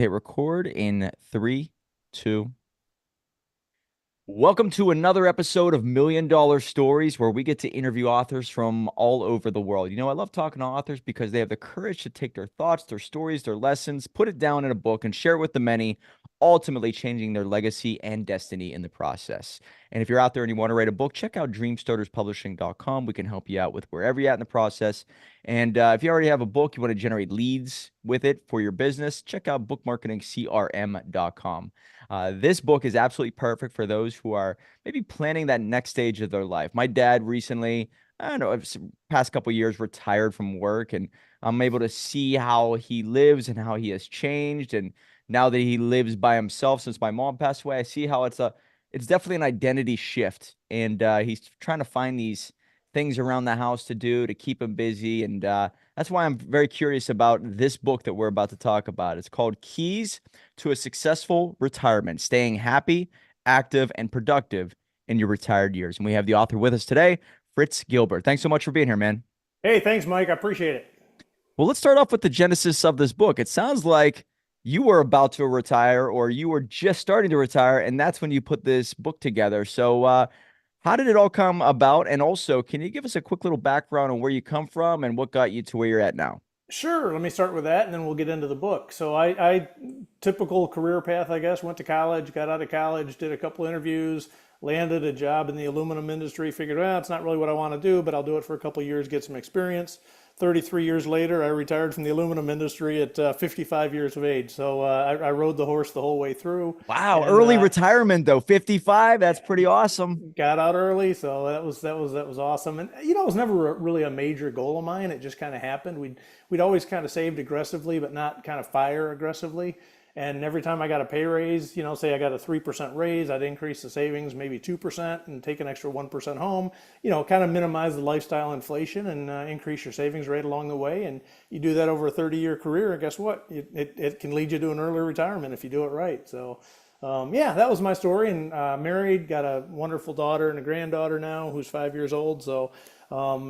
Hit record in three, two. Welcome to another episode of Million Dollar Stories, where we get to interview authors from all over the world. I love talking to authors because they have the courage to take their thoughts, their stories, their lessons, put it down in a book and share it with the many, ultimately changing their legacy and destiny in the process. And if you're out there and you want to write a book, check out dreamstarterspublishing.com. We can help you out with wherever you're at in the process. And if you already have a book, you want to generate leads with it for your business, check out bookmarketingcrm.com. This book is absolutely perfect for those who are maybe planning that next stage of their life. My dad recently, I don't know, past couple years retired from work, and I'm able to see how he lives and how he has changed. And now that he lives by himself since my mom passed away, I see how it's definitely an identity shift. And he's trying to find these things around the house to do to keep him busy. And that's why I'm very curious about this book that we're about to talk about. It's called Keys to a Successful Retirement: Staying Happy, Active, and Productive in Your Retired Years. And we have the author with us today, Fritz Gilbert. Thanks so much for being here, man. Hey, thanks, Mike. I appreciate it. Well, let's start off with the genesis of this book. It sounds like you were about to retire or you were just starting to retire, and that's when you put this book together. So, how did it all come about? And also, can you give us a quick little background on where you come from and what got you to where you're at now? Sure, let me start with that and then we'll get into the book. So, typical career path, I guess, went to college, got out of college, did a couple interviews, landed a job in the aluminum industry, figured, well, it's not really what I want to do, but I'll do it for a couple years, get some experience. 33 years later, I retired from the aluminum industry at 55 years of age. So, I rode the horse the whole way through Wow, and early retirement though, 55. That's pretty awesome. got out early, so that was awesome. And it was never really a major goal of mine. It just kind of happened. We'd always kind of saved aggressively, but not kind of fire aggressively. And every time I got a pay raise, say I got a 3% raise, I'd increase the savings maybe 2% and take an extra 1% home. Kind of minimize the lifestyle inflation and increase your savings rate along the way. And you do that over a 30-year career, and guess what? It can lead you to an early retirement if you do it right. So, yeah, that was my story. And married, got a wonderful daughter and a granddaughter now who's 5 years old. So,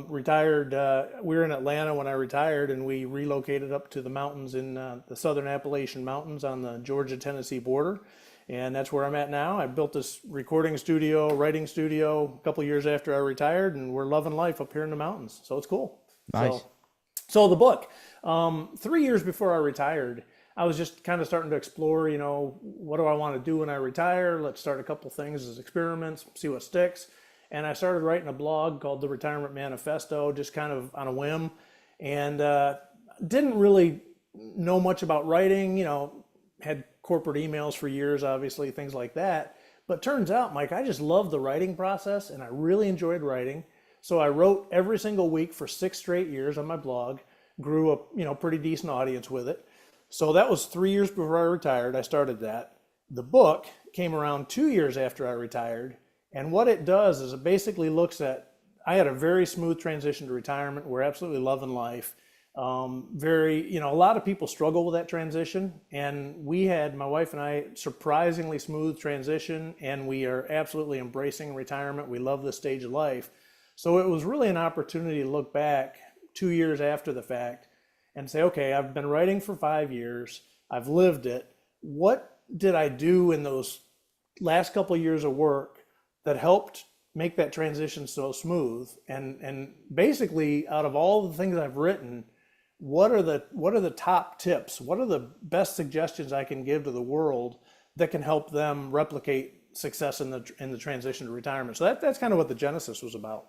retired. We were in Atlanta when I retired, and we relocated up to the mountains in the southern Appalachian Mountains on the Georgia-Tennessee border. And that's where I'm at now. I built this recording studio, writing studio a couple years after I retired, and we're loving life up here in the mountains. So it's cool. Nice. So the book, 3 years before I retired, I was just kind of starting to explore, what do I want to do when I retire? Let's start a couple things as experiments, see what sticks. And I started writing a blog called The Retirement Manifesto, just kind of on a whim. And didn't really know much about writing, had corporate emails for years, obviously, things like that. But turns out, Mike, I just love the writing process and I really enjoyed writing. So I wrote every single week for 6 straight years on my blog, grew a pretty decent audience with it. So that was 3 years before I retired. I started that. The book came around 2 years after I retired. And what it does is it basically looks at, I had a very smooth transition to retirement. We're absolutely loving life. A lot of people struggle with that transition. And we had, my wife and I, surprisingly smooth transition. And we are absolutely embracing retirement. We love this stage of life. So it was really an opportunity to look back 2 years after the fact and say, okay, I've been writing for 5 years. I've lived it. What did I do in those last couple of years of work that helped make that transition so smooth? And basically, out of all the things I've written, what are the top tips? What are the best suggestions I can give to the world that can help them replicate success in the transition to retirement? So that's kind of what the genesis was about.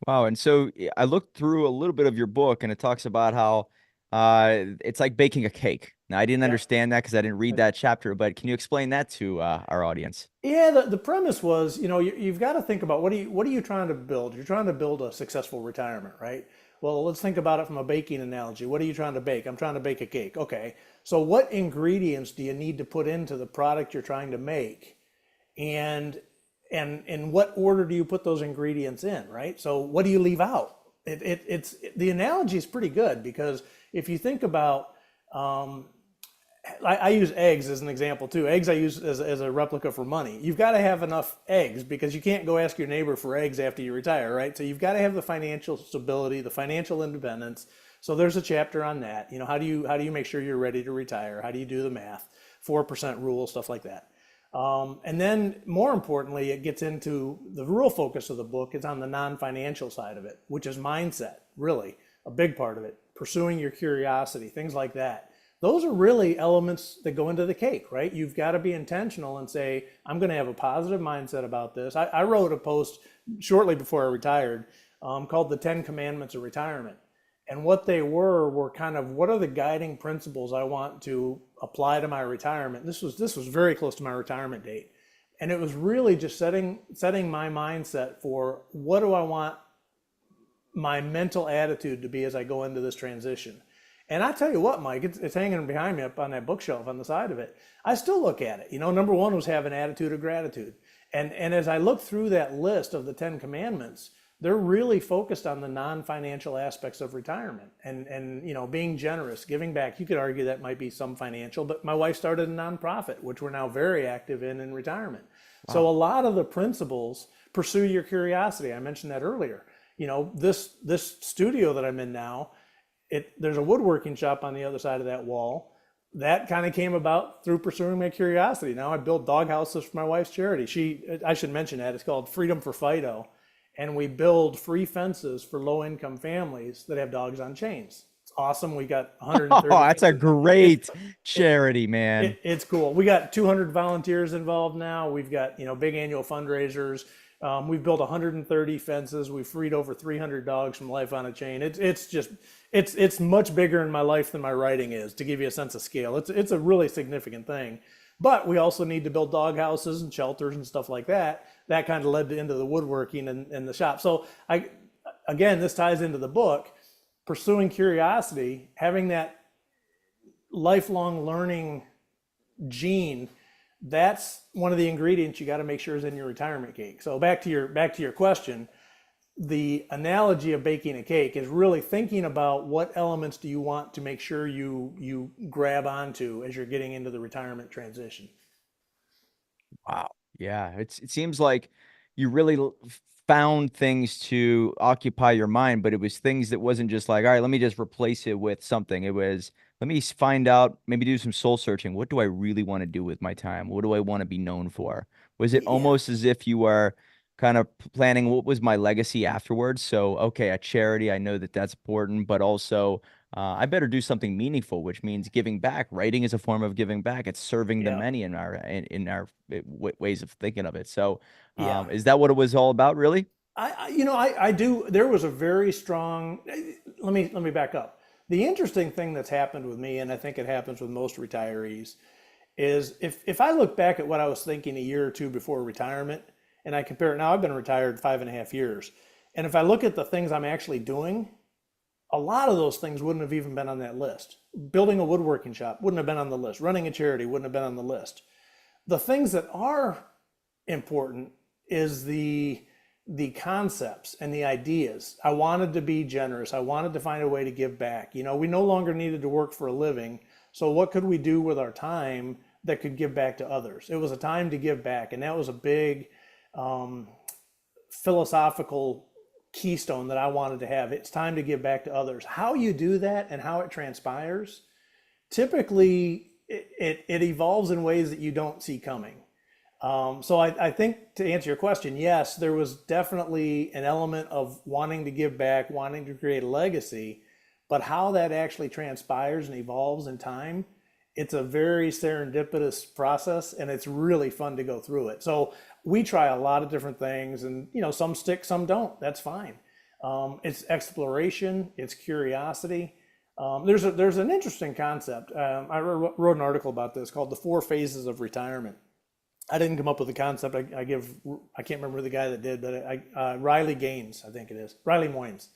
Wow. And so I looked through a little bit of your book and it talks about how it's like baking a cake. Now, I didn't Yeah. understand that because I didn't read that chapter, but can you explain that to our audience? Yeah, the premise was, you've got to think about what are you trying to build? You're trying to build a successful retirement, right? Well, let's think about it from a baking analogy. What are you trying to bake? I'm trying to bake a cake. Okay. So what ingredients do you need to put into the product you're trying to make? And and in what order do you put those ingredients in, right? So what do you leave out? It's the analogy is pretty good because if you think about um, I use eggs as an example too. Eggs I use as a replica for money. You've got to have enough eggs because you can't go ask your neighbor for eggs after you retire, right? So you've got to have the financial stability, the financial independence. So there's a chapter on that. How do you make sure you're ready to retire? How do you do the math? 4% rule, stuff like that. And then more importantly, it gets into the real focus of the book is on the non-financial side of it, which is mindset, really a big part of it, pursuing your curiosity, things like that. Those are really elements that go into the cake, right? You've got to be intentional and say, I'm going to have a positive mindset about this. I wrote a post shortly before I retired called The 10 Commandments of Retirement. And what they were kind of what are the guiding principles I want to apply to my retirement. This was very close to my retirement date. And it was really just setting my mindset for what do I want my mental attitude to be as I go into this transition. And I tell you what, Mike, it's hanging behind me up on that bookshelf on the side of it. I still look at it. Number one was have an attitude of gratitude. And as I look through that list of the 10 commandments, they're really focused on the non-financial aspects of retirement and being generous, giving back. You could argue that might be some financial, but my wife started a nonprofit, which we're now very active in retirement. Wow. So a lot of the principles, pursue your curiosity. I mentioned that earlier. This studio that I'm in now, there's a woodworking shop on the other side of that wall. That kind of came about through pursuing my curiosity. Now I build dog houses for my wife's charity. I should mention that. It's called Freedom for Fido. And we build free fences for low-income families that have dogs on chains. It's awesome. We got 130. Oh, that's a great charity, man. It's cool. We got 200 volunteers involved now. We've got big annual fundraisers. We've built 130 fences. We've freed over 300 dogs from life on a chain. It's much bigger in my life than my writing is, to give you a sense of scale. It's a really significant thing. But we also need to build dog houses and shelters and stuff like that. That kind of led into the woodworking and the shop. So again, this ties into the book, pursuing curiosity, having that lifelong learning gene. That's one of the ingredients you got to make sure is in your retirement cake. So back to your question, the analogy of baking a cake is really thinking about what elements do you want to make sure you grab onto as you're getting into the retirement transition. Wow. Yeah. It seems like you really found things to occupy your mind, but it was things that wasn't just like, all right, let me just replace it with something. It was, let me find out, maybe do some soul searching. What do I really want to do with my time? What do I want to be known for? Was it almost as if you were kind of planning what was my legacy afterwards? So, okay, a charity, I know that that's important, but also I better do something meaningful, which means giving back. Writing is a form of giving back. It's serving the many in our ways of thinking of it. So, is that what it was all about, really? I do. There was a very strong. Let me back up. The interesting thing that's happened with me, and I think it happens with most retirees, is if I look back at what I was thinking a year or two before retirement, and I compare it now, I've been retired 5.5 years, and if I look at the things I'm actually doing, a lot of those things wouldn't have even been on that list. Building a woodworking shop wouldn't have been on the list. Running a charity wouldn't have been on the list. The things that are important is the concepts and the ideas. I wanted to be generous. I wanted to find a way to give back. We no longer needed to work for a living. So what could we do with our time that could give back to others? It was a time to give back. And that was a big philosophical keystone that I wanted to have. It's time to give back to others. How you do that and how it transpires, typically it evolves in ways that you don't see coming. So I think to answer your question, yes, there was definitely an element of wanting to give back, wanting to create a legacy, but how that actually transpires and evolves in time, it's a very serendipitous process, and it's really fun to go through it. So we try a lot of different things, and some stick, some don't. That's fine. It's exploration, it's curiosity. There's an interesting concept. I wrote an article about this called "The 4 Phases of Retirement." I didn't come up with the concept. I can't remember the guy that did, but Riley Gaines, I think it is, Riley Moynes.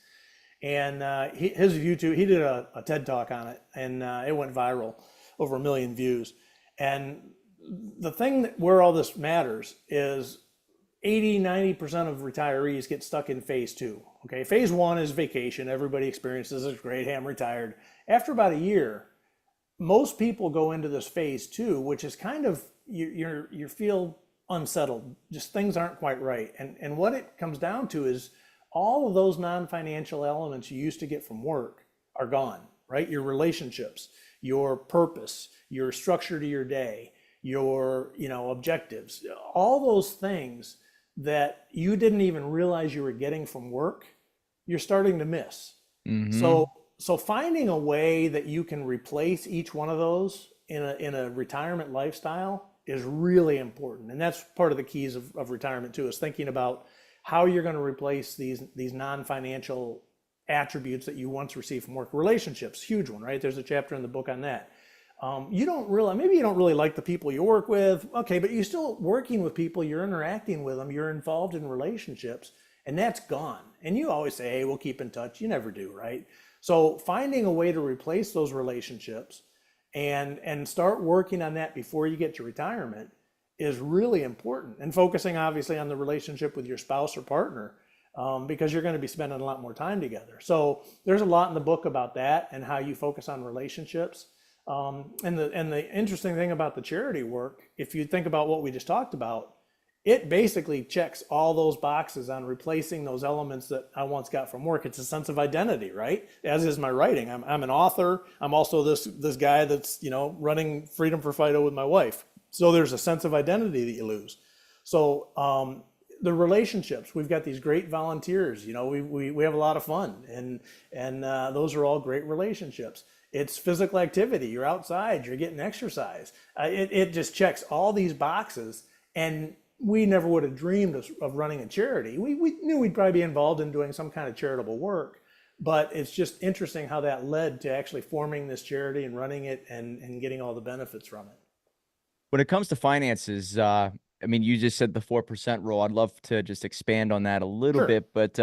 And his YouTube, he did a TED Talk on it, and it went viral, over 1 million views. And the thing where all this matters is 80-90% of retirees get stuck in phase 2. Okay, phase 1 is vacation. Everybody experiences it. It's great. Hey, I'm retired. After about a year, most people go into this phase 2, which is kind of you feel unsettled. Just things aren't quite right. And what it comes down to is all of those non-financial elements you used to get from work are gone, right? Your relationships, your purpose, your structure to your day, your, objectives, all those things that you didn't even realize you were getting from work, you're starting to miss. So Hmm. so finding a way that you can replace each one of those in a retirement lifestyle is really important. And that's part of the keys of retirement too, is thinking about how you're going to replace these non-financial attributes that you once received from work. Relationships, huge one, right? There's a chapter in the book on that. Maybe you don't really like the people you work with. Okay, but you're still working with people, you're interacting with them, you're involved in relationships, and that's gone. And you always say, hey, we'll keep in touch. You never do, right? So finding a way to replace those relationships and start working on that before you get to retirement is really important. And focusing obviously on the relationship with your spouse or partner, because you're going to be spending a lot more time together. So there's a lot in the book about that and how you focus on relationships. And the interesting thing about the charity work, if you think about what we just talked about, it basically checks all those boxes on replacing those elements that I once got from work. It's a sense of identity, right? As is my writing. I'm an author. I'm also this guy that's running Freedom for Fido with my wife. So there's a sense of identity that you lose. So the relationships, we've got these great volunteers. We have a lot of fun, and those are all great relationships. It's physical activity. You're outside. You're getting exercise. It just checks all these boxes, and we never would have dreamed of running a charity. We knew we'd probably be involved in doing some kind of charitable work, but it's just interesting how that led to actually forming this charity and running it and getting all the benefits from it. When it comes to finances, I mean, you just said the 4% rule. I'd love to just expand on that a little Sure. bit, but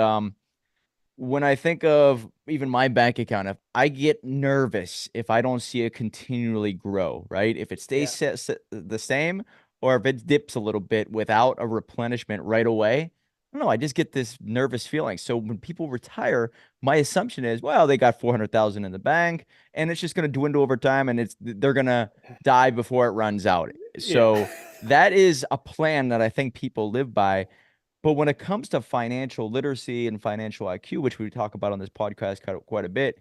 when I think of even my bank account, if I get nervous if I don't see it continually grow, right? If it stays Yeah. the same, or if it dips a little bit without a replenishment right away, I don't know. I just get this nervous feeling. So when people retire, my assumption is, well, they got 400,000 in the bank, and it's just going to dwindle over time, and they're going to die before it runs out. Yeah. So that is a plan that I think people live by. But when it comes to financial literacy and financial IQ, which we talk about on this podcast quite a bit,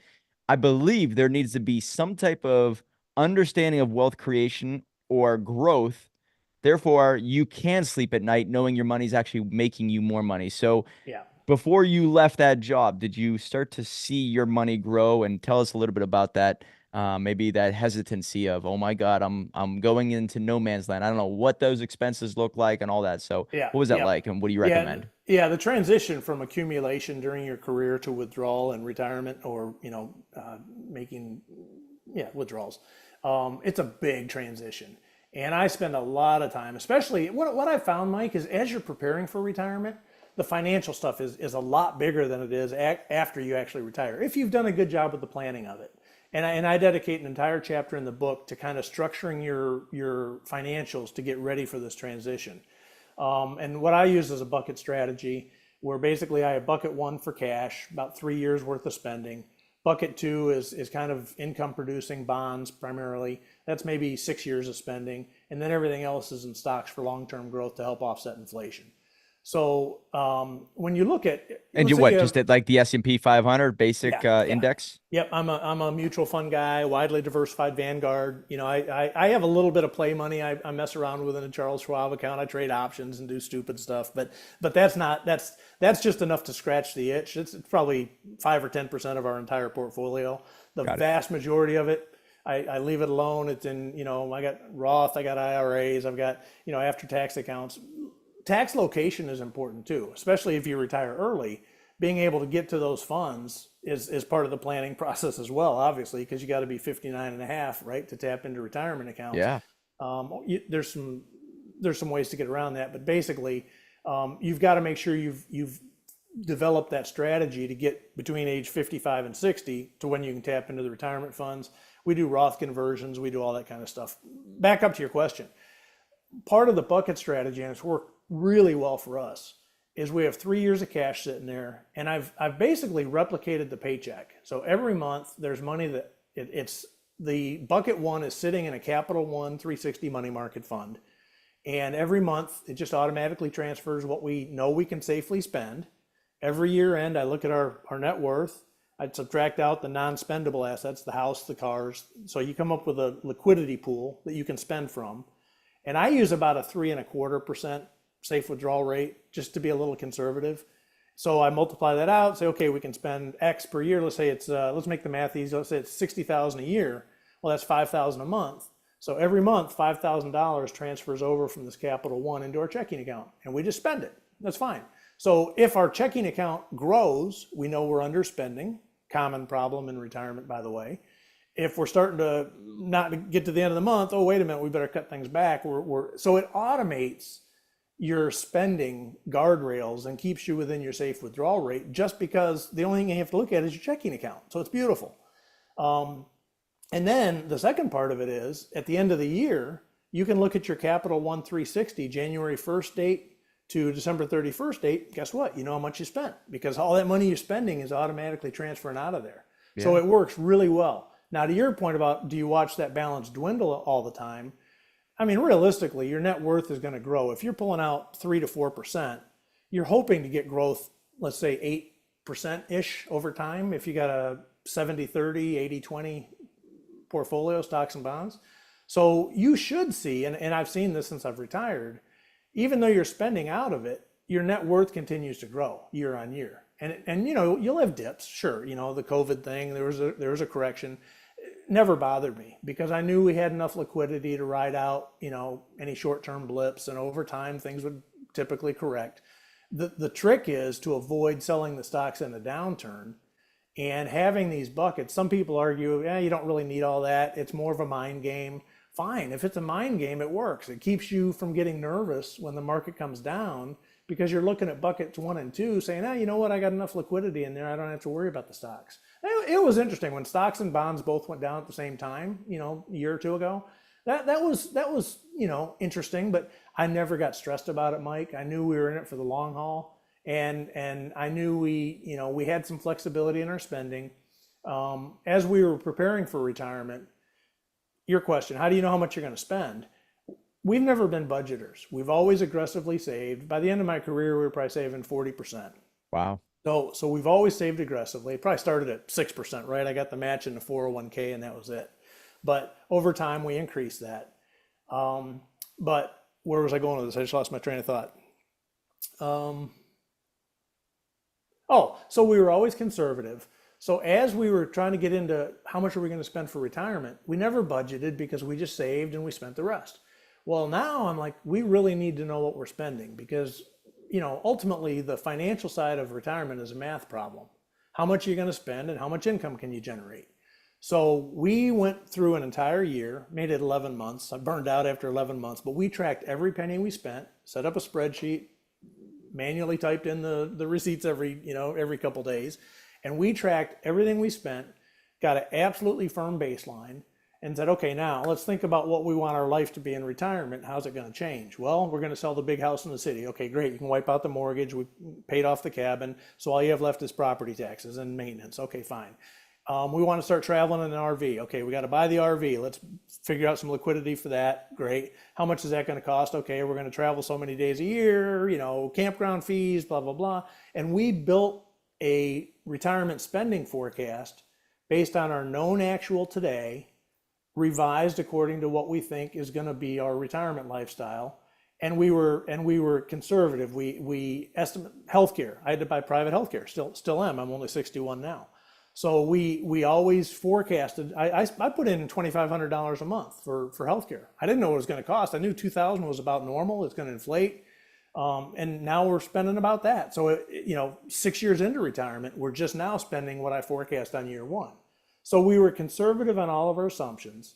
I believe there needs to be some type of understanding of wealth creation or growth. Therefore, you can sleep at night knowing your money's actually making you more money. So, Yeah. before you left that job, did you start to see your money grow? And tell us a little bit about that. Maybe that hesitancy of, oh my God, I'm going into no man's land. I don't know what those expenses look like and all that. So, Yeah. what was that Yeah. like, and what do you Yeah. recommend? Yeah. The transition from accumulation during your career to withdrawal and retirement, or making withdrawals. It's a big transition. And I spend a lot of time, especially what I found, Mike, is as you're preparing for retirement, the financial stuff is a lot bigger than it is after you actually retire, if you've done a good job with the planning of it. And I dedicate an entire chapter in the book to kind of structuring your financials to get ready for this transition. And what I use is a bucket strategy, where basically I have bucket one for cash, about 3 years worth of spending. Bucket two is kind of income producing bonds primarily. That's maybe 6 years of spending. And then everything else is in stocks for long-term growth to help offset inflation. So when you look at, And let's you say what? you Just have, at like the S&P 500 basic yeah, yeah. index? Yep, I'm a mutual fund guy, widely diversified Vanguard. I have a little bit of play money. I mess around with in a Charles Schwab account. I trade options and do stupid stuff, but that's just enough to scratch the itch. It's probably 5 or 10% of our entire portfolio. The Got it. vast majority of it, I leave it alone. It's in, I got Roth, I got IRAs, I've got, after tax accounts. Tax location is important too, especially if you retire early. Being able to get to those funds is part of the planning process as well, obviously, because you got to be 59 and a half, right, to tap into retirement accounts. Yeah. There's some ways to get around that, but basically, you've got to make sure you've developed that strategy to get between age 55 and 60 to when you can tap into the retirement funds. We do Roth conversions, we do all that kind of stuff. Back up to your question. Part of the bucket strategy, and it's worked really well for us, is we have 3 years of cash sitting there, and I've basically replicated the paycheck. So every month there's money that it's the bucket one is sitting in a Capital One 360 money market fund, and every month it just automatically transfers what we know we can safely spend. Every year end, I look at our net worth. I'd subtract out the non-spendable assets, the house, the cars. So you come up with a liquidity pool that you can spend from. And I use about a 3.25% safe withdrawal rate just to be a little conservative. So I multiply that out, say, okay, we can spend X per year. Let's say it's, let's make the math easy. Let's say it's 60,000 a year. Well, that's 5,000 a month. So every month, $5,000 transfers over from this Capital One into our checking account, and we just spend it. That's fine. So if our checking account grows, we know we're underspending. Common problem in retirement, by the way. If we're starting to not get to the end of the month, oh, wait a minute, we better cut things back. So it automates your spending guardrails and keeps you within your safe withdrawal rate, just because the only thing you have to look at is your checking account. So it's beautiful. And then the second part of it is, at the end of the year, you can look at your Capital One 360, January 1st date to December 31st date. Guess what? You know how much you spent, because all that money you're spending is automatically transferring out of there. Yeah. So it works really well. Now, to your point about, do you watch that balance dwindle all the time? I mean, realistically, your net worth is going to grow. If you're pulling out 3 to 4%, you're hoping to get growth, let's say 8%-ish over time. If you got a 70-30, 80-20 portfolio, stocks and bonds. So you should see, and I've seen this since I've retired, even though you're spending out of it, your net worth continues to grow year on year. And you know, you'll have dips, sure. You know, the COVID thing, there was a correction. It never bothered me, because I knew we had enough liquidity to ride out, you know, any short-term blips, and over time things would typically correct. The trick is to avoid selling the stocks in a downturn and having these buckets. Some people argue, yeah, you don't really need all that. It's more of a mind game. Fine, if it's a mind game, it works. It keeps you from getting nervous when the market comes down, because you're looking at buckets 1 and 2 saying, you know what, I got enough liquidity in there, I don't have to worry about the stocks. It was interesting when stocks and bonds both went down at the same time, you know, a year or two ago. That was, you know, interesting, but I never got stressed about it, Mike. I knew we were in it for the long haul, and I knew we had some flexibility in our spending. As we were preparing for retirement, your question, how do you know how much you're going to spend? We've never been budgeters. We've always aggressively saved. By the end of my career, we were probably saving 40%. Wow. So we've always saved aggressively. It probably started at 6%, right? I got the match in the 401k, and that was it. But over time, we increased that. But where was I going with this? I just lost my train of thought. So we were always conservative. So as we were trying to get into how much are we going to spend for retirement, we never budgeted, because we just saved and we spent the rest. Well, now I'm like, we really need to know what we're spending, because, you know, ultimately the financial side of retirement is a math problem. How much are you going to spend, and how much income can you generate? So we went through an entire year, made it 11 months. I burned out after 11 months, but we tracked every penny we spent, set up a spreadsheet, manually typed in the receipts every couple days. And we tracked everything we spent, got an absolutely firm baseline, and said, okay, now let's think about what we want our life to be in retirement. How's it going to change? Well, we're going to sell the big house in the city. Okay, great. You can wipe out the mortgage. We paid off the cabin. So all you have left is property taxes and maintenance. Okay, fine. We want to start traveling in an RV. Okay, we got to buy the RV. Let's figure out some liquidity for that. Great. How much is that going to cost? Okay, we're going to travel so many days a year, you know, campground fees, blah, blah, blah. And we built a retirement spending forecast based on our known actual today, revised according to what we think is going to be our retirement lifestyle. And we were conservative. We estimate healthcare. I had to buy private healthcare. Still am. I'm only 61 now. So we always forecasted. I put in $2,500 a month for healthcare. I didn't know what it was going to cost. I knew 2,000 was about normal. It's going to inflate. And now we're spending about that. So, 6 years into retirement, we're just now spending what I forecast on year 1. So we were conservative on all of our assumptions.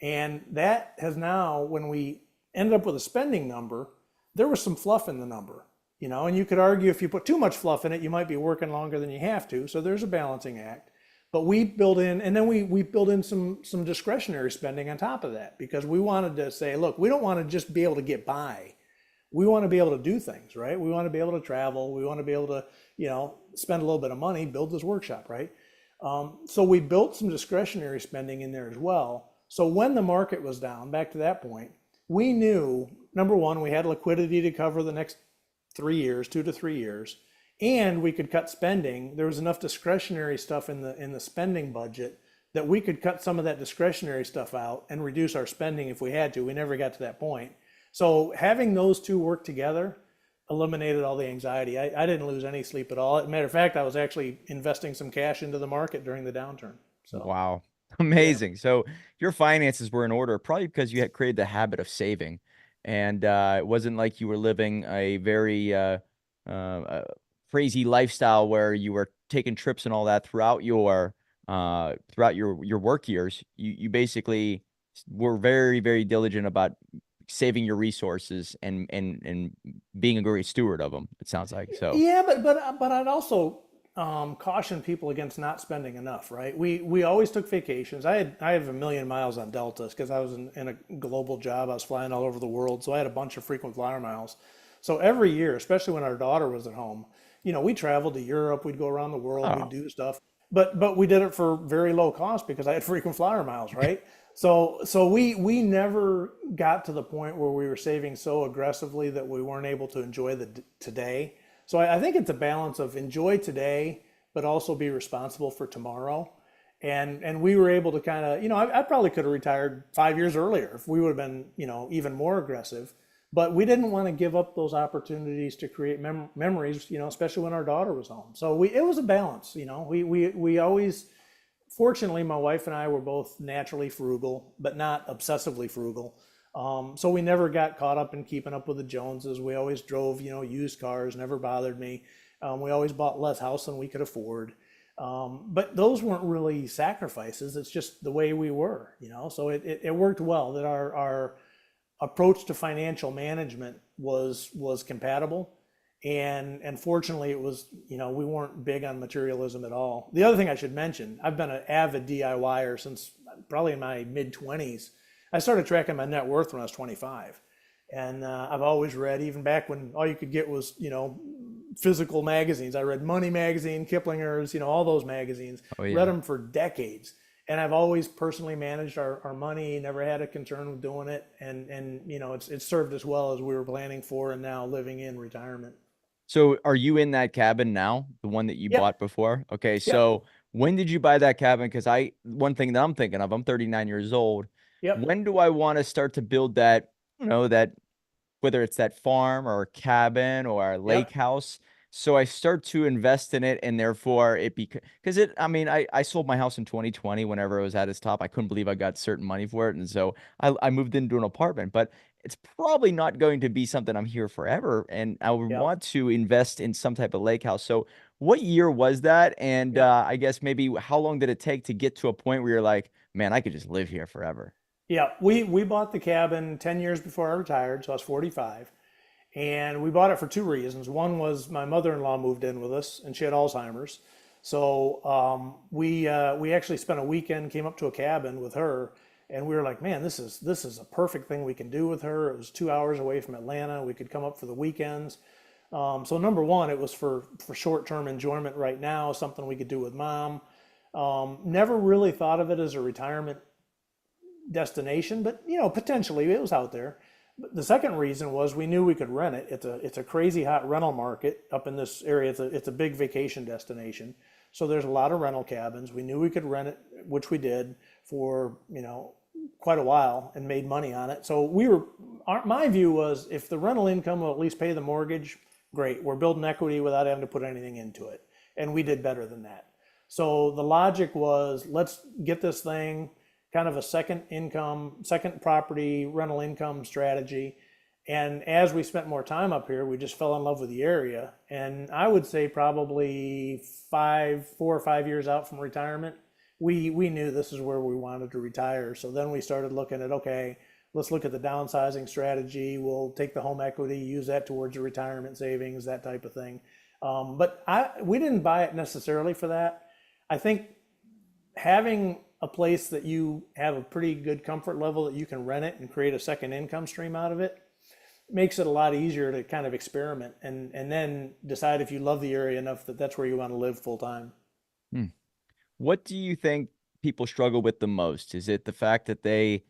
And that has now, when we ended up with a spending number, there was some fluff in the number, and you could argue if you put too much fluff in it, you might be working longer than you have to. So there's a balancing act. But we build in, and then we build in some discretionary spending on top of that, because we wanted to say, look, we don't want to just be able to get by. We want to be able to do things, right? We want to be able to travel. We want to be able to, spend a little bit of money, build this workshop, right? So we built some discretionary spending in there as well. So when the market was down, back to that point, we knew, number one, we had liquidity to cover the next 3 years, 2 to 3 years. and we could cut spending. There was enough discretionary stuff in the spending budget that we could cut some of that discretionary stuff out and reduce our spending if we had to. We never got to that point. So having those two work together eliminated all the anxiety. I didn't lose any sleep at all. As a matter of fact, I was actually investing some cash into the market during the downturn. So Wow. yeah. Amazing. So your finances were in order, probably because you had created the habit of saving. And it wasn't like you were living a very uh, crazy lifestyle where you were taking trips and all that throughout your work years. You basically were very, very diligent about saving your resources and being a great steward of them, it sounds like. So, Yeah, but I'd also caution people against not spending enough. Right? We always took vacations. I have a million miles on Deltas because I was in a global job. I was flying all over the world, so I had a bunch of frequent flyer miles. So every year, especially when our daughter was at home, we traveled to Europe. We'd go around the world. We'd oh, do stuff. But we did it for very low cost because I had frequent flyer miles, right? So we never got to the point where we were saving so aggressively that we weren't able to enjoy the today. So I think it's a balance of enjoy today, but also be responsible for tomorrow. And we were able to kind of, I probably could have retired 5 years earlier if we would have been, even more aggressive. But we didn't want to give up those opportunities to create memories, especially when our daughter was home. So it was a balance. We always, fortunately, my wife and I were both naturally frugal, but not obsessively frugal. So we never got caught up in keeping up with the Joneses. We always drove, used cars, never bothered me. We always bought less house than we could afford. But those weren't really sacrifices. It's just the way we were. So it worked well that our approach to financial management was compatible. And fortunately, it was, we weren't big on materialism at all. The other thing I should mention, I've been an avid DIYer since probably in my mid 20s. I started tracking my net worth when I was 25. And I've always read, even back when all you could get was, physical magazines. I read Money Magazine, Kiplinger's, all those magazines, oh read yeah. them for decades. And I've always personally managed our money, never had a concern with doing it. And it's served us well as we were planning for and now living in retirement. So are you in that cabin now, the one that you Yep. bought before? Okay, Yep. so when did you buy that cabin? Because one thing that I'm thinking of, I'm 39 years old. Yep. When do I want to start to build that, that whether it's that farm or a cabin or a lake Yep. house. So I start to invest in it, and therefore because I mean, I sold my house in 2020 whenever it was at its top. I couldn't believe I got certain money for it. And so I moved into an apartment, but it's probably not going to be something I'm here forever. And I would Yep. want to invest in some type of lake house. So what year was that? And Yep. I guess maybe how long did it take to get to a point where you're like, man, I could just live here forever? Yeah, we bought the cabin 10 years before I retired, so I was 45. And we bought it for two reasons. One was my mother-in-law moved in with us, and she had Alzheimer's. So we actually spent a weekend, came up to a cabin with her, and we were like, man, this is a perfect thing we can do with her. It was 2 hours away from Atlanta. We could come up for the weekends. So number one, it was for short-term enjoyment right now, something we could do with mom. Never really thought of it as a retirement destination, but potentially it was out there. But the second reason was we knew we could rent it. It's a crazy hot rental market up in this area. It's a big vacation destination. So there's a lot of rental cabins. We knew we could rent it, which we did for, quite a while and made money on it. So my view was if the rental income will at least pay the mortgage, great. We're building equity without having to put anything into it. And we did better than that. So the logic was let's get this thing kind of a second income, second property rental income strategy. And as we spent more time up here, we just fell in love with the area. And I would say probably 4 or 5 years out from retirement, we knew this is where we wanted to retire. So then we started looking at, okay, let's look at the downsizing strategy. We'll take the home equity, use that towards the retirement savings, that type of thing. But we didn't buy it necessarily for that. I think having a place that you have a pretty good comfort level that you can rent it and create a second income stream out of it makes it a lot easier to kind of experiment and then decide if you love the area enough that that's where you want to live full time. Hmm. What do you think people struggle with the most? Is it the fact that they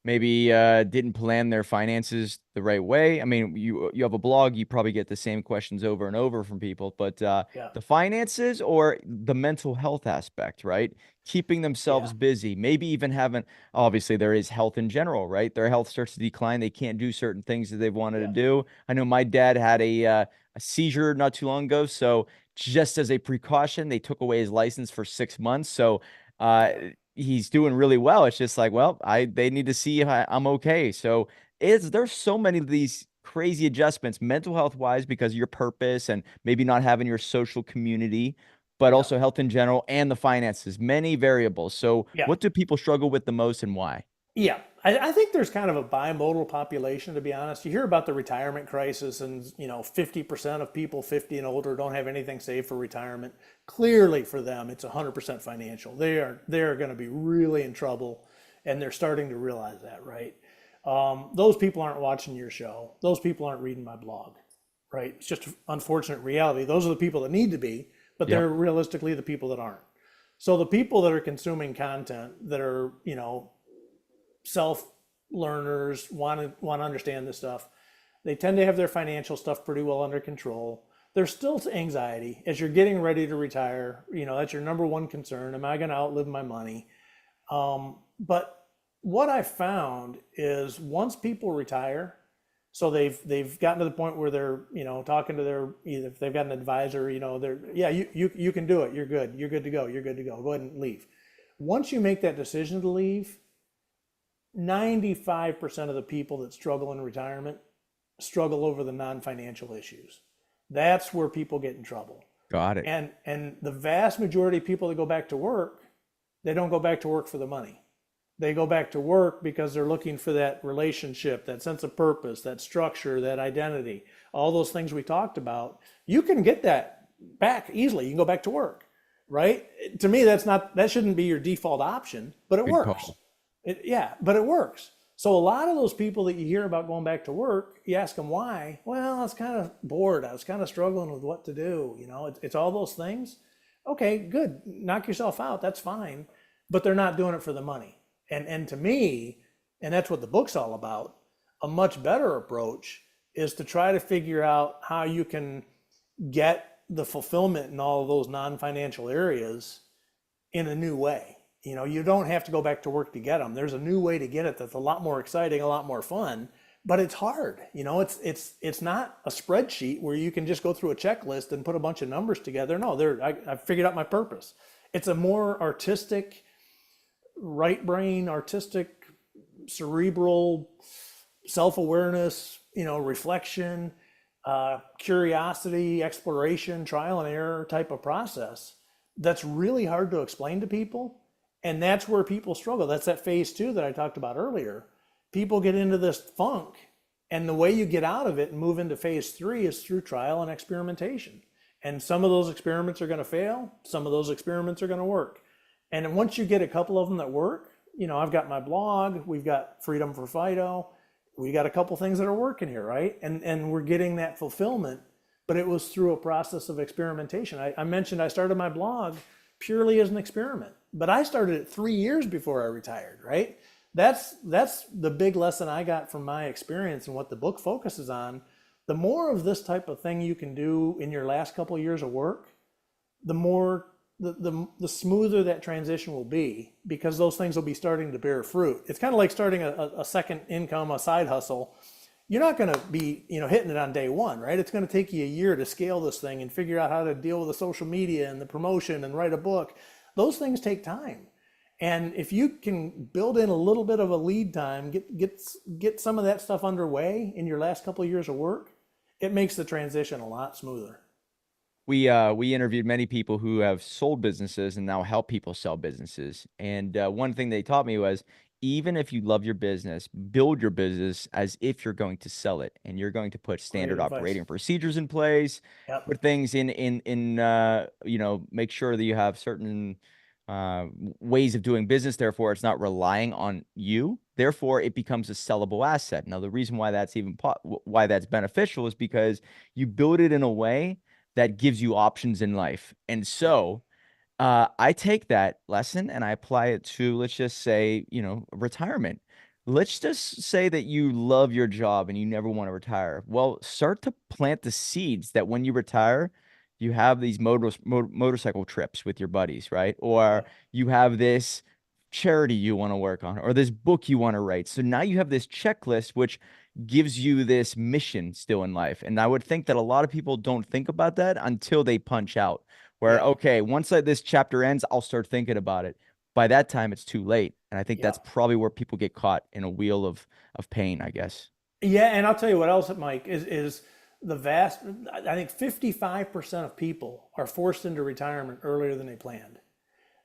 maybe didn't plan their finances the right way. I mean, you have a blog, you probably get the same questions over and over from people, but Yeah, the finances or the mental health aspect, right? Keeping yeah, themselves busy, maybe even having, obviously there is health in general, right? Their health starts to decline. They can't do certain things that they've wanted to yeah, do. I know my dad had a seizure not too long ago, so just as a precaution, they took away his license for 6 months. So uh, yeah, he's doing really well. It's just like, well, they need to see if I'm okay. So there's so many of these crazy adjustments, mental health wise, because of your purpose and maybe not having your social community, but yeah, also health in general and the finances, many variables. So yeah. what do people struggle with the most and why? Yeah, I think there's kind of a bimodal population, to be honest. You hear about the retirement crisis, and 50% of people 50 and older don't have anything saved for retirement. Clearly, for them, it's 100% financial. They are going to be really in trouble, and they're starting to realize that, right? Those people aren't watching your show. Those people aren't reading my blog, right? It's just unfortunate reality. Those are the people that need to be, but Yep. they're realistically the people that aren't. So the people that are consuming content that are, self learners want to understand this stuff. They tend to have their financial stuff pretty well under control. There's still anxiety as you're getting ready to retire. That's your number one concern. Am I going to outlive my money? But what I found is once people retire, so they've gotten to the point where they're talking to their, either if they've got an advisor, they're, yeah, you can do it. You're good to go. You're good to go. Go ahead and leave. Once you make that decision to leave, 95% of the people that struggle in retirement struggle over the non-financial issues. That's where people get in trouble. Got it. And the vast majority of people that go back to work, they don't go back to work for the money. They go back to work because they're looking for that relationship, that sense of purpose, that structure, that identity, all those things we talked about. You can get that back easily. You can go back to work, right? To me, that shouldn't be your default option, but it Good works. call. Yeah, but it works. So a lot of those people that you hear about going back to work, you ask them why. Well, I was kind of bored. I was kind of struggling with what to do. It's all those things. Okay, good. Knock yourself out. That's fine. But they're not doing it for the money. And to me, and that's what the book's all about, a much better approach is to try to figure out how you can get the fulfillment in all of those non-financial areas in a new way. You don't have to go back to work to get them. There's a new way to get it that's a lot more exciting, a lot more fun, but it's hard. It's not a spreadsheet where you can just go through a checklist and put a bunch of numbers together. No, I figured out my purpose. It's a more artistic, right brain, artistic, cerebral, self-awareness, reflection, curiosity, exploration, trial and error type of process that's really hard to explain to people. And that's where people struggle. That's that phase two that I talked about earlier. People get into this funk, and the way you get out of it and move into phase three is through trial and experimentation. And some of those experiments are going to fail, some of those experiments are going to work. And once you get a couple of them that work, I've got my blog, we've got Freedom for Fido, we got a couple things that are working here, right? And we're getting that fulfillment, but it was through a process of experimentation. I mentioned I started my blog purely as an experiment, but I started it 3 years before I retired, right? That's the big lesson I got from my experience and what the book focuses on. The more of this type of thing you can do in your last couple of years of work, the more the smoother that transition will be, because those things will be starting to bear fruit. It's kind of like starting a second income, a side hustle. You're not going to be hitting it on day one, right? It's going to take you a year to scale this thing and figure out how to deal with the social media and the promotion and write a book. Those things take time. And if you can build in a little bit of a lead time, get some of that stuff underway in your last couple of years of work, it makes the transition a lot smoother. We interviewed many people who have sold businesses and now help people sell businesses. And one thing they taught me was even if you love your business, build your business as if you're going to sell it, and you're going to put Great standard advice. operating procedures in place, Yep. put things in make sure that you have certain ways of doing business. Therefore, it's not relying on you. Therefore, it becomes a sellable asset. Now, the reason why that's why that's beneficial is because you build it in a way that gives you options in life. And Yep. so I take that lesson and I apply it to, let's just say, retirement. let's just say that you love your job and you never want to retire. Well, start to plant the seeds that when you retire, you have these motorcycle trips with your buddies, right? Or Yep. you have this charity you want to work on, or this book you want to write. So now you have this checklist, which gives you this mission still in life. And I would think that a lot of people don't think about that until they punch out, where, Yep. okay, once this chapter ends, I'll start thinking about it. By that time, it's too late. And I think that's Yep. probably where people get caught in a wheel of pain, I guess. Yeah, and I'll tell you what else, Mike, is the vast, I think 55% of people are forced into retirement earlier than they planned.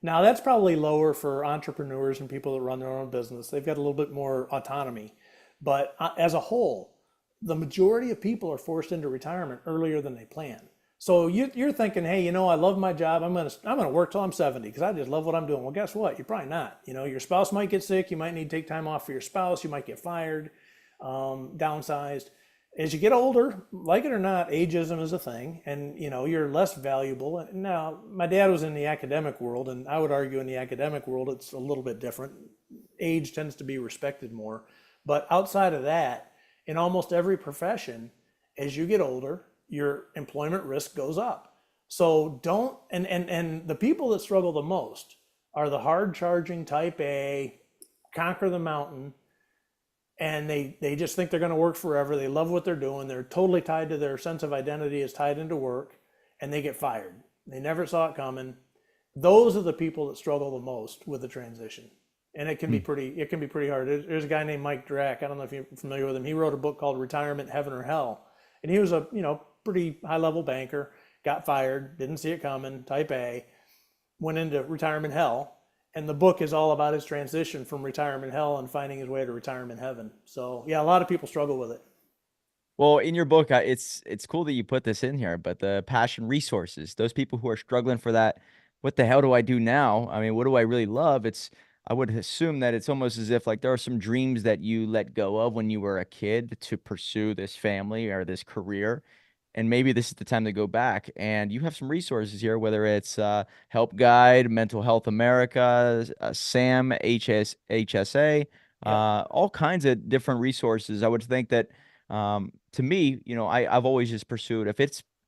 Now, that's probably lower for entrepreneurs and people that run their own business. They've got a little bit more autonomy. But as a whole, the majority of people are forced into retirement earlier than they plan. So you're thinking, hey, I love my job. I'm gonna work till I'm 70 because I just love what I'm doing. Well, guess what? You're probably not. Your spouse might get sick. You might need to take time off for your spouse. You might get fired, downsized. As you get older, like it or not, ageism is a thing, and you're less valuable. Now, my dad was in the academic world, and I would argue in the academic world it's a little bit different. Age tends to be respected more, but outside of that, in almost every profession, as you get older, your employment risk goes up. So don't and the people that struggle the most are the hard charging type A, conquer the mountain, and they just think they're going to work forever. They love what they're doing. They're totally tied to their sense of identity is tied into work, and they get fired. They never saw it coming. Those are the people that struggle the most with the transition, and it can be pretty hard. There's a guy named Mike Drack. I don't know if you're familiar with him. He wrote a book called Retirement Heaven or Hell, and he was a pretty high level banker. Got fired, didn't see it coming. Type A, went into retirement hell, and the book is all about his transition from retirement hell and finding his way to retirement heaven. So yeah, a lot of people struggle with it. Well, in your book, it's cool that you put this in here, but the passion resources, those people who are struggling for that, what the hell do I do now? I mean, what do I really love? I would assume that it's almost as if like there are some dreams that you let go of when you were a kid to pursue this family or this career. And maybe this is the time to go back. And you have some resources here, whether it's Help Guide, Mental Health America, SAM, HSA, Yep. all kinds of different resources. I would think that to me, I've always just pursued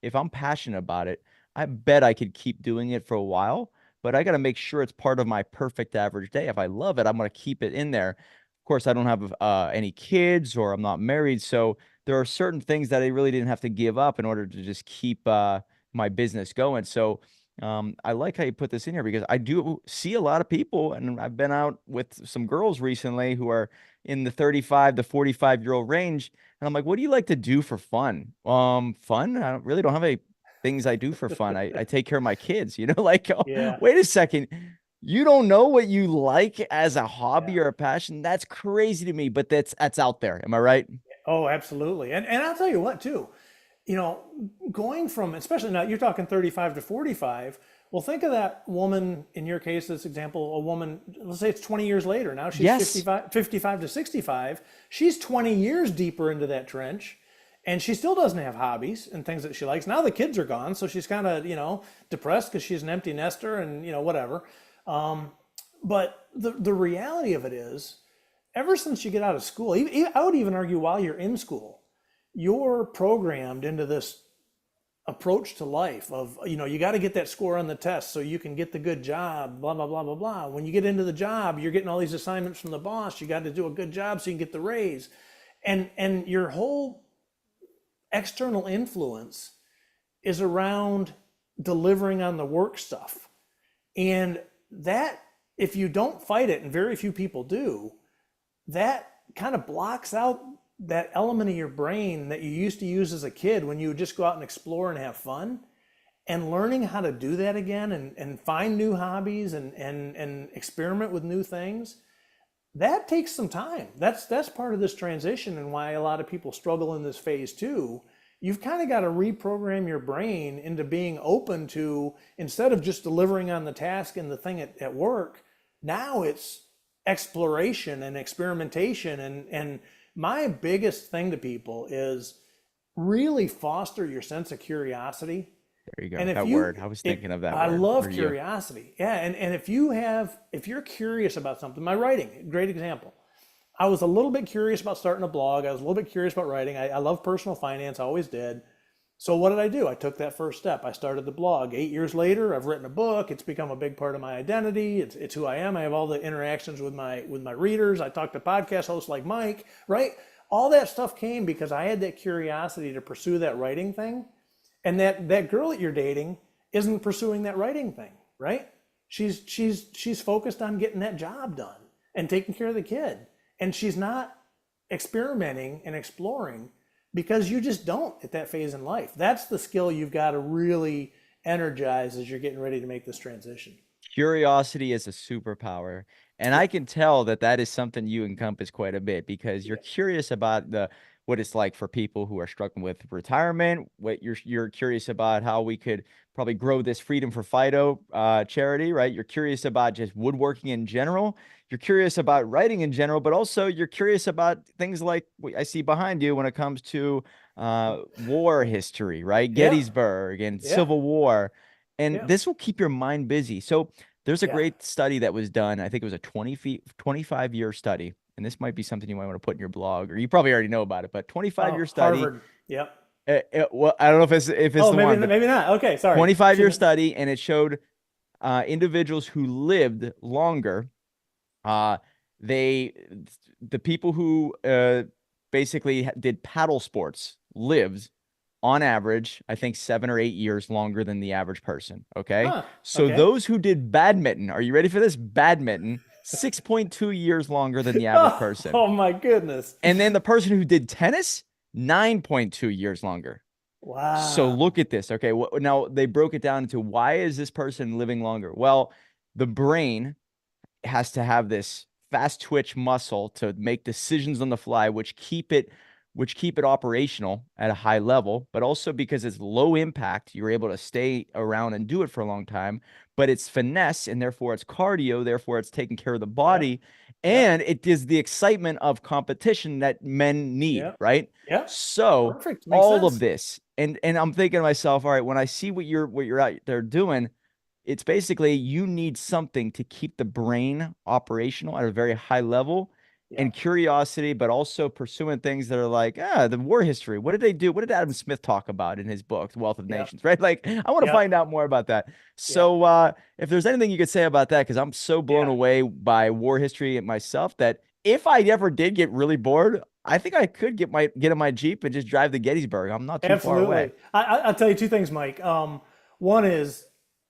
if I'm passionate about it, I bet I could keep doing it for a while, but I got to make sure it's part of my perfect average day. If I love it, I'm going to keep it in there. Of course, I don't have any kids or I'm not married, so there are certain things that I really didn't have to give up in order to just keep my business going. So I like how you put this in here because I do see a lot of people, and I've been out with some girls recently who are in the 35 to 45-year-old range. And I'm like, what do you like to do for fun? Fun? I don't have any things I do for fun. I take care of my kids, like, oh, Yeah. wait a second. You don't know what you like as a hobby Yeah. or a passion? That's crazy to me, but that's out there. Am I right? Oh, absolutely. And I'll tell you what too, you know, going from, especially now you're talking 35 to 45. Well, think of that woman in your case, this example, a woman, let's say it's 20 years later. Now she's Yes. 55 to 65. She's 20 years deeper into that trench, and she still doesn't have hobbies and things that she likes. Now the kids are gone, so she's kind of, depressed because she's an empty nester and, whatever. But the reality of it is, ever since you get out of school, I would even argue while you're in school, you're programmed into this approach to life of, you got to get that score on the test so you can get the good job, blah, blah, blah, blah, blah. When you get into the job, you're getting all these assignments from the boss. You got to do a good job so you can get the raise. And your whole external influence is around delivering on the work stuff. And that, if you don't fight it, and very few people do, that kind of blocks out that element of your brain that you used to use as a kid when you would just go out and explore and have fun. And learning how to do that again and find new hobbies and experiment with new things, that takes some time. That's part of this transition and why a lot of people struggle in this phase too. You've kind of got to reprogram your brain into being open to, instead of just delivering on the task and the thing at work, now it's exploration and experimentation. And my biggest thing to people is really foster your sense of curiosity. There you go. And if That you, word. I was if thinking of that I word for love you. curiosity, yeah, and if you're curious about something, my writing, great example. I was a little bit curious about starting a blog. I was a little bit curious about writing. I love personal finance, I always did. So what did I do? I took that first step. I started the blog. 8 years later, I've written a book. It's become a big part of my identity. It's who I am. I have all the interactions with my readers. I talk to podcast hosts like Mike, right? All that stuff came because I had that curiosity to pursue that writing thing. And that girl that you're dating isn't pursuing that writing thing, right? She's focused on getting that job done and taking care of the kid. And she's not experimenting and exploring because you just don't at that phase in life. That's the skill you've got to really energize as you're getting ready to make this transition. Curiosity is a superpower. And Yeah, I can tell that that is something you encompass quite a bit because you're yeah, curious about what it's like for people who are struggling with retirement. What you're curious about how we could probably grow this Freedom for Fido charity, right? You're curious about just woodworking in general. You're curious about writing in general, but also you're curious about things like what I see behind you when it comes to war history, right? yeah, Gettysburg and yeah, Civil War. And yeah, this will keep your mind busy. So there's a yeah. great study that was done. I think it was a 25-year study. And this might be something you might want to put in your blog, or you probably already know about it, but 25-year Oh, study. Harvard. Yep. Well, I don't know if it's Oh, the maybe one, but maybe not. Okay, sorry. 25-year study, and it showed individuals who lived longer. Uh, they the people who basically did paddle sports lived on average, I think 7 or 8 years longer than the average person. Okay. Huh. So Okay. those who did badminton, are you ready for this? Badminton, 6.2 years longer than the average Oh, person. oh my goodness. And then the person who did tennis, 9.2 years longer. So Wow. look at this. Okay. Now they broke it down into why is this person living longer? Well, the brain has to have this fast twitch muscle to make decisions on the fly, which keep it operational at a high level, but also because it's low impact, you're able to stay around and do it for a long time. But it's finesse, and therefore it's cardio, therefore it's taking care of the Yep. body, Yep. and it is the excitement of competition that men need, Yep. right? Yep. So Perfect. Makes all of sense. this, and I'm thinking to myself, all right, when I see what you're out there doing, it's basically you need something to keep the brain operational at a very high level Yeah. and curiosity, but also pursuing things that are like, the war history. What did they do? What did Adam Smith talk about in his book, The Wealth of Yep. Nations, right? Like, I want to Yep. find out more about that. Yep. So, if there's anything you could say about that, because I'm so blown Yeah. away by war history myself that if I ever did get really bored, I think I could get in my Jeep and just drive to Gettysburg. I'm not too far away. Absolutely. I'll tell you two things, Mike. One is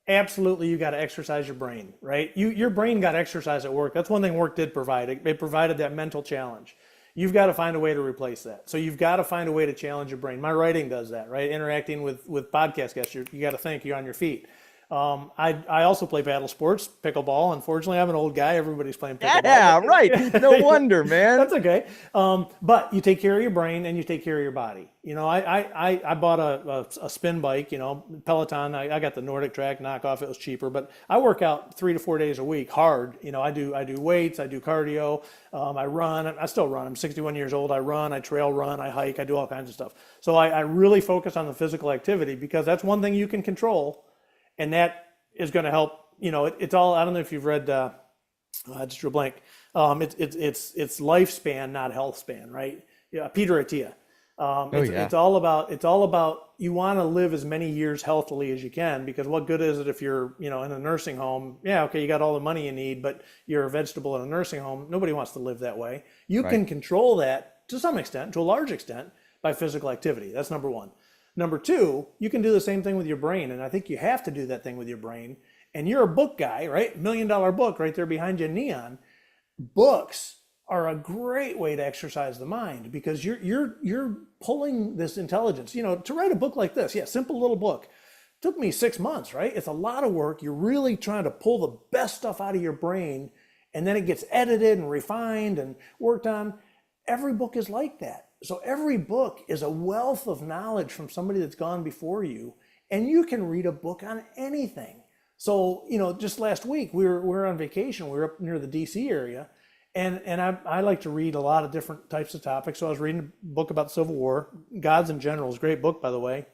absolutely you got to exercise your brain, right? Your brain got exercise at work. That's one thing work did provide. It provided that mental challenge. You've got to find a way to replace that. So you've got to find a way to challenge your brain. My writing does that, right? Interacting with podcast guests, you got to think. You're on your feet. I also play paddle sports, pickleball. Unfortunately, I'm an old guy. Everybody's playing pickleball, Yeah, right. No but wonder, man. that's okay. But you take care of your brain and you take care of your body. You know, I bought a spin bike, you know, Peloton. I got the Nordic Track knockoff. It was cheaper, but I work out 3 to 4 days a week hard. You know, I do weights, I do cardio, I run. I still run. I'm 61 years old. I run, I trail run, I hike, I do all kinds of stuff. So I really focus on the physical activity because that's one thing you can control, and that is going to help. You know, it's all. I don't know if you've read. I just drew a blank. It's lifespan, not health span, right? Yeah, Peter Attia. Oh yeah. It's all about you want to live as many years healthily as you can, because what good is it if you're, you know, in a nursing home? Yeah, okay, you got all the money you need, but you're a vegetable in a nursing home. Nobody wants to live that way. You Right. can control that to some extent, to a large extent, by physical activity. That's number one. Number two, you can do the same thing with your brain, and I think you have to do that thing with your brain. And you're a book guy, right? $1 million book right there behind you in neon. Books are a great way to exercise the mind because you're pulling this intelligence. You know, to write a book like this, yeah, simple little book, took me 6 months, right? It's a lot of work. You're really trying to pull the best stuff out of your brain, and then it gets edited and refined and worked on. Every book is like that. So every book is a wealth of knowledge from somebody that's gone before you, and you can read a book on anything. So, you know, just last week we were on vacation. We were up near the DC area, and I like to read a lot of different types of topics. So I was reading a book about the Civil War. Gods and Generals, great book, by the way.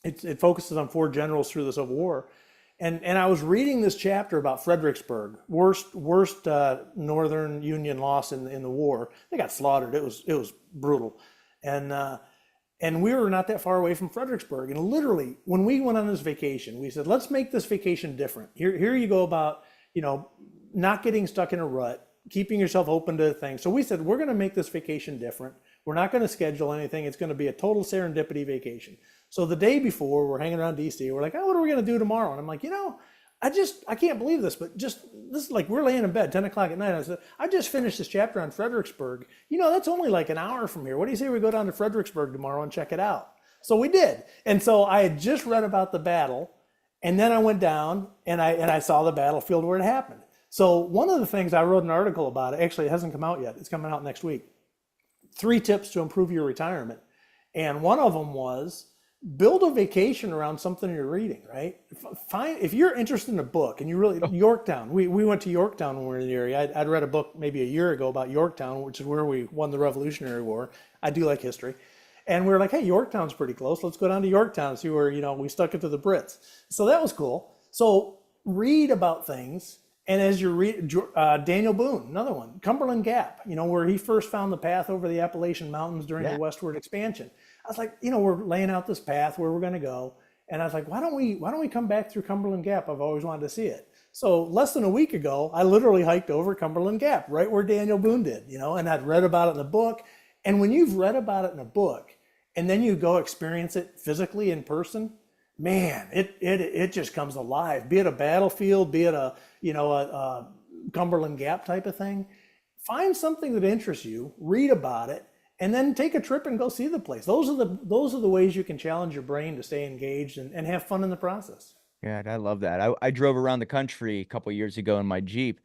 It focuses on four generals through the Civil War. And I was reading this chapter about Fredericksburg, worst Northern Union loss in the war. They got slaughtered. It was brutal, and and we were not that far away from Fredericksburg. And literally, when we went on this vacation, we said, let's make this vacation different. Here you go about, you know, not getting stuck in a rut, keeping yourself open to things. So we said, we're going to make this vacation different. We're not going to schedule anything. It's going to be a total serendipity vacation. So the day before, we're hanging around DC. We're like, oh, what are we going to do tomorrow? And I'm like, I can't believe this, but this is like, we're laying in bed 10 o'clock at night. I said, I just finished this chapter on Fredericksburg. That's only like an hour from here. What do you say we go down to Fredericksburg tomorrow and check it out? So we did. And so I had just read about the battle, and then I went down and I saw the battlefield where it happened. So one of the things, I wrote an article about it. Actually, it hasn't come out yet. It's coming out next week. 3 tips to improve your retirement. And one of them was, build a vacation around something you're reading, right? If you're interested in a book and Yorktown, we went to Yorktown when we were in the area. I'd read a book maybe a year ago about Yorktown, which is where we won the Revolutionary War. I do like history. And we were like, hey, Yorktown's pretty close. Let's go down to Yorktown and see where, we stuck it to the Brits. So that was cool. So read about things. And as you read, Daniel Boone, another one, Cumberland Gap, where he first found the path over the Appalachian Mountains during the westward expansion. I was like, we're laying out this path where we're going to go. And I was like, why don't we come back through Cumberland Gap? I've always wanted to see it. So less than a week ago, I literally hiked over Cumberland Gap, right where Daniel Boone did, and I'd read about it in a book. And when you've read about it in a book and then you go experience it physically in person, man, it just comes alive. Be it a battlefield, be it a Cumberland Gap type of thing. Find something that interests you, read about it, and then take a trip and go see the place. Those are the ways you can challenge your brain to stay engaged and have fun in the process. Yeah, I love that. I drove around the country a couple years ago in my Jeep,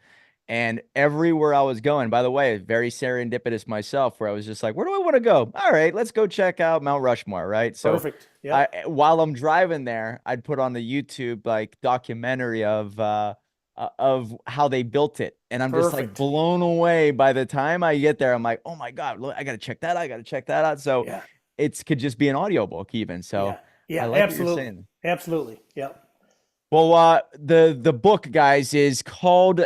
and everywhere I was going, by the way, very serendipitous myself, where I was just like, where do I want to go? All right, let's go check out Mount Rushmore, right? So Perfect. Yep. while I'm driving there, I'd put on the YouTube like documentary of how they built it. And I'm just like Perfect. blown away. By the time I get there, I'm like, oh my God, look, I gotta check that out. I gotta check that out. So Yeah. it could just be an audiobook even. So Yeah. I Yeah. like what you're Absolutely. saying. Absolutely. Yep. Well, the book, guys, is called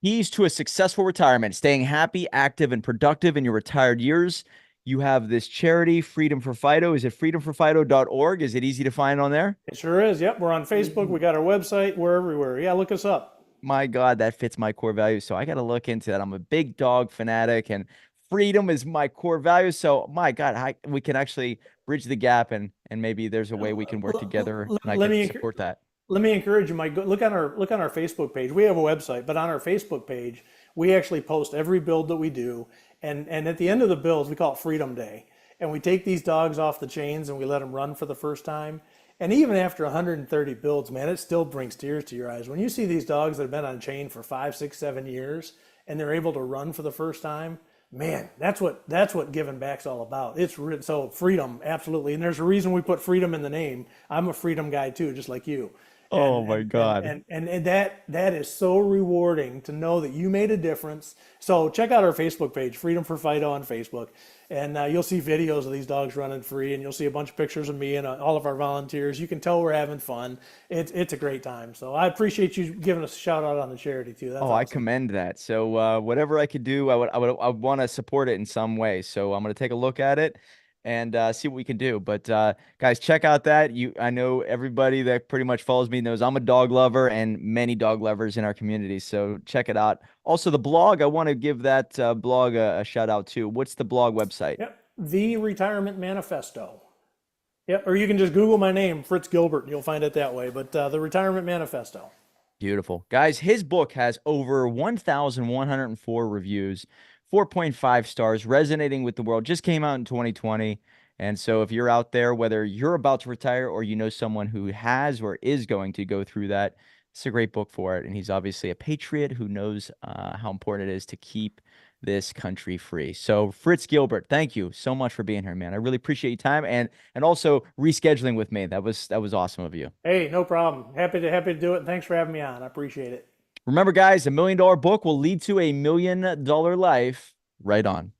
Keys to a Successful Retirement: Staying Happy, Active, and Productive in Your Retired Years. You have this charity, Freedom for Fido. Is it freedomforfido.org? Is it easy to find on there? It sure is. Yep. We're on Facebook. We got our website. We're everywhere. Yeah. Look us up. My God, that fits my core values. So I got to look into that. I'm a big dog fanatic, and freedom is my core value. So my God, we can actually bridge the gap, and maybe there's a way we can work together, and I Let can me support that. let me encourage you, Mike. Look on our Facebook page. We have a website, but on our Facebook page, we actually post every build that we do, and at the end of the builds, we call it Freedom Day, and we take these dogs off the chains and we let them run for the first time. And even after 130 builds, man, it still brings tears to your eyes when you see these dogs that have been on chain for 5, 6, 7 years, and they're able to run for the first time. Man, that's what giving back's all about. So freedom, absolutely, and there's a reason we put freedom in the name. I'm a freedom guy too, just like you. Oh and my and and God. and, and that is so rewarding to know that you made a difference. So check out our Facebook page, Freedom for Fido on Facebook, and you'll see videos of these dogs running free, and you'll see a bunch of pictures of me and all of our volunteers. You can tell we're having fun. It's a great time. So I appreciate you giving us a shout out on the charity too. That's Oh, I awesome. commend that. So whatever I could do, I would want to support it in some way. So I'm gonna take a look at it and see what we can do. But guys, check out that. I know everybody that pretty much follows me knows I'm a dog lover, and many dog lovers in our community. So check it out. Also, the blog, I want to give that blog a shout out too. What's the blog website? Yep, the Retirement Manifesto. Yep, or you can just Google my name, Fritz Gilbert, and you'll find it that way. But the Retirement Manifesto. Beautiful. Guys, his book has over 1,104 reviews, 4.5 stars, resonating with the world. Just came out in 2020. And so if you're out there, whether you're about to retire or you know someone who has or is going to go through that, it's a great book for it. And he's obviously a patriot who knows how important it is to keep this country free. So Fritz Gilbert, thank you so much for being here, man. I really appreciate your time and also rescheduling with me. That was awesome of you. Hey, no problem. Happy to do it. And thanks for having me on. I appreciate it. Remember, guys, $1 million book will lead to $1 million life. Right on.